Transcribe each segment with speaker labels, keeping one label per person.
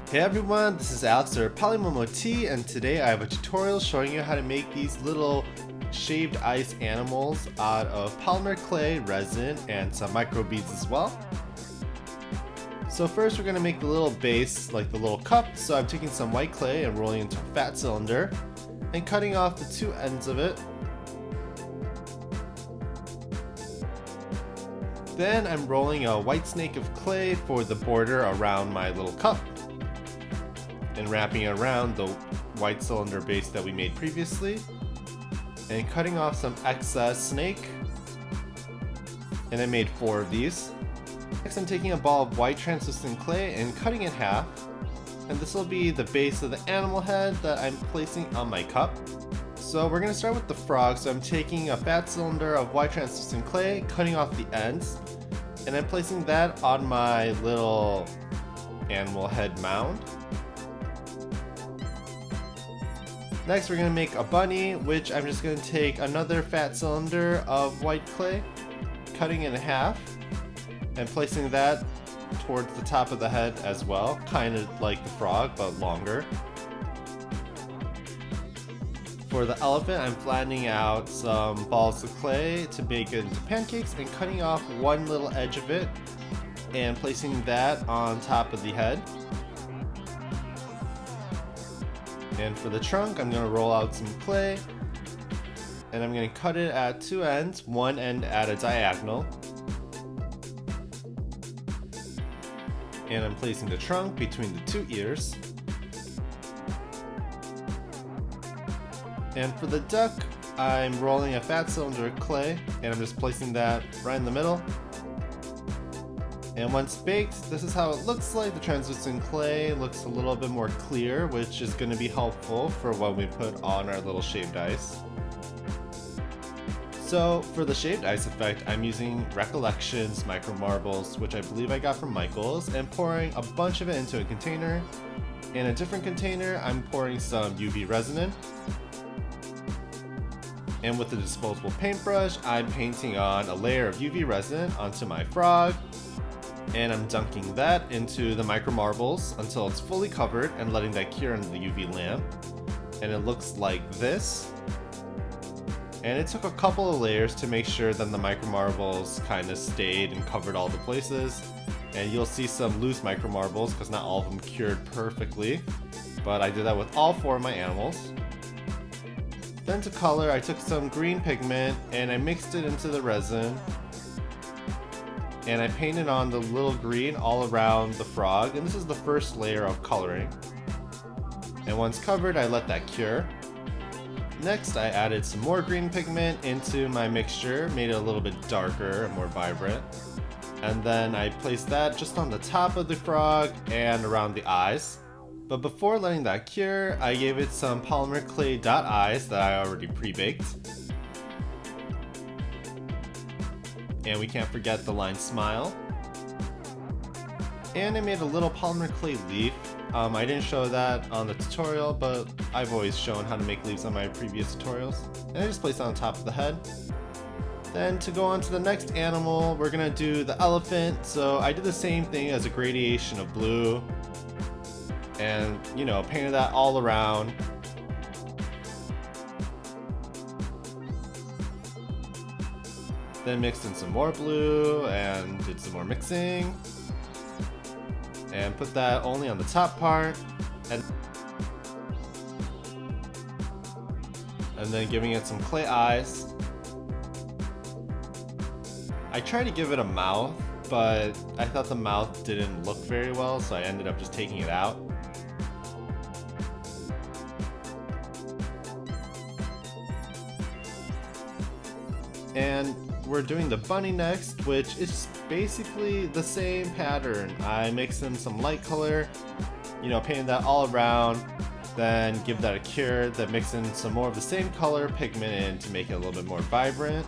Speaker 1: Hey everyone, this is Alex or PolymomoTea, and today I have a tutorial showing you how to make these little shaved ice animals out of polymer clay, resin, and some micro beads as well. So first we're going to make the little base, like the little cup. So I'm taking some white clay and rolling into a fat cylinder and cutting off the two ends of it. Then I'm rolling a white snake of clay for the border around my little cup, and wrapping it around the white cylinder base that we made previously, and cutting off some excess snake, and I made 4 of these. Next I'm taking a ball of white translucent clay and cutting it in half, and this will be the base of the animal head that I'm placing on my cup. So we're going to start with the frog. So I'm taking a fat cylinder of white translucent clay, cutting off the ends, and I'm placing that on my little animal head mound. Next we're going to make a bunny, which I'm just going to take another fat cylinder of white clay, cutting it in half, and placing that towards the top of the head as well, kind of like the frog but longer. For the elephant, I'm flattening out some balls of clay to make it into pancakes and cutting off one little edge of it and placing that on top of the head. And for the trunk, I'm going to roll out some clay and I'm going to cut it at 2 ends, one end at a diagonal. And I'm placing the trunk between the 2 ears. And for the duck, I'm rolling a fat cylinder of clay and I'm just placing that right in the middle. And once baked, this is how it looks like. The translucent clay looks a little bit more clear, which is going to be helpful for when we put on our little shaved ice. So for the shaved ice effect, I'm using Recollections Micromarbles, which I believe I got from Michael's, and pouring a bunch of it into a container. In a different container, I'm pouring some UV resin in. And with the disposable paintbrush, I'm painting on a layer of UV resin onto my frog. And I'm dunking that into the Micromarbles until it's fully covered and letting that cure under the UV lamp. And it looks like this. And it took a couple of layers to make sure that the Micromarbles kind of stayed and covered all the places. And you'll see some loose Micromarbles because not all of them cured perfectly. But I did that with all 4 of my animals. Then to color, I took some green pigment and I mixed it into the resin. And I painted on the little green all around the frog, and this is the first layer of coloring. And once covered, I let that cure. Next, I added some more green pigment into my mixture, made it a little bit darker and more vibrant. And then I placed that just on the top of the frog and around the eyes. But before letting that cure, I gave it some polymer clay dot eyes that I already pre-baked. And we can't forget the line smile. And I made a little polymer clay leaf. I didn't show that on the tutorial, but I've always shown how to make leaves on my previous tutorials. And I just placed it on top of the head. Then to go on to the next animal, we're gonna do the elephant. So I did the same thing as a gradation of blue. And, you know, painted that all around. Then mixed in some more blue and did some more mixing. And put that only on the top part. And then giving it some clay eyes. I tried to give it a mouth, but I thought the mouth didn't look very well, so I ended up just taking it out. And we're doing the bunny next, which is basically the same pattern. I mixed in some light color, you know, painted that all around, then give that a cure, then mix in some more of the same color pigment in to make it a little bit more vibrant.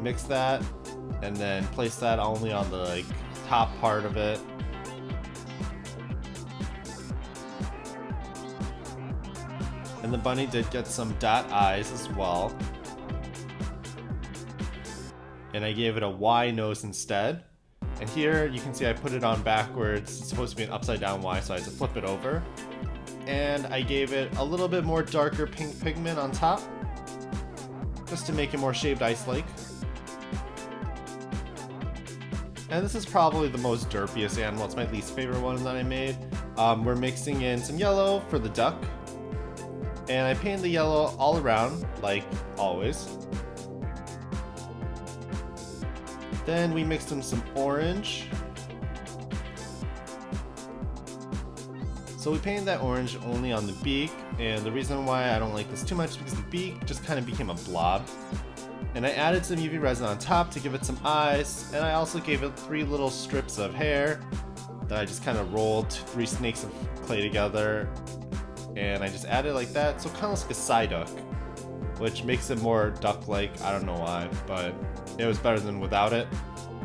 Speaker 1: Mix that, and then place that only on the top part of it. And the bunny did get some dot eyes as well. And I gave it a Y nose instead. And here you can see I put it on backwards. It's supposed to be an upside down Y, so I had to flip it over. And I gave it a little bit more darker pink pigment on top, just to make it more shaved ice-like. And this is probably the most derpiest animal. It's my least favorite one that I made. We're mixing in some yellow for the duck. And I painted the yellow all around, like always. Then we mixed in some orange. So we painted that orange only on the beak, and the reason why I don't like this too much is because the beak just kind of became a blob. And I added some UV resin on top to give it some eyes, and I also gave it 3 little strips of hair that I just kind of rolled 3 snakes of clay together, and I just added it like that, so it kind of looks like a Psyduck, which makes it more duck-like. I don't know why, but it was better than without it.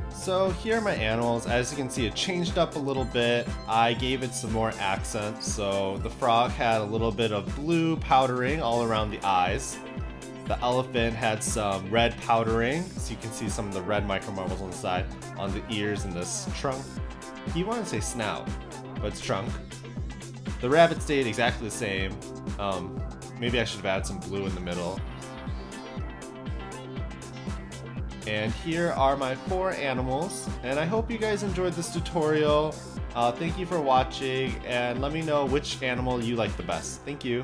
Speaker 1: So here are my animals. As you can see, it changed up a little bit. I gave it some more accents. So the frog had a little bit of blue powdering all around the eyes. The elephant had some red powdering, so you can see some of the red micromarbles on the side, on the ears and this trunk. You want to say snout, but it's trunk. The rabbit stayed exactly the same. Maybe I should have added some blue in the middle. And here are my 4 animals, and I hope you guys enjoyed this tutorial. Thank you for watching, and let me know which animal you like the best. Thank you.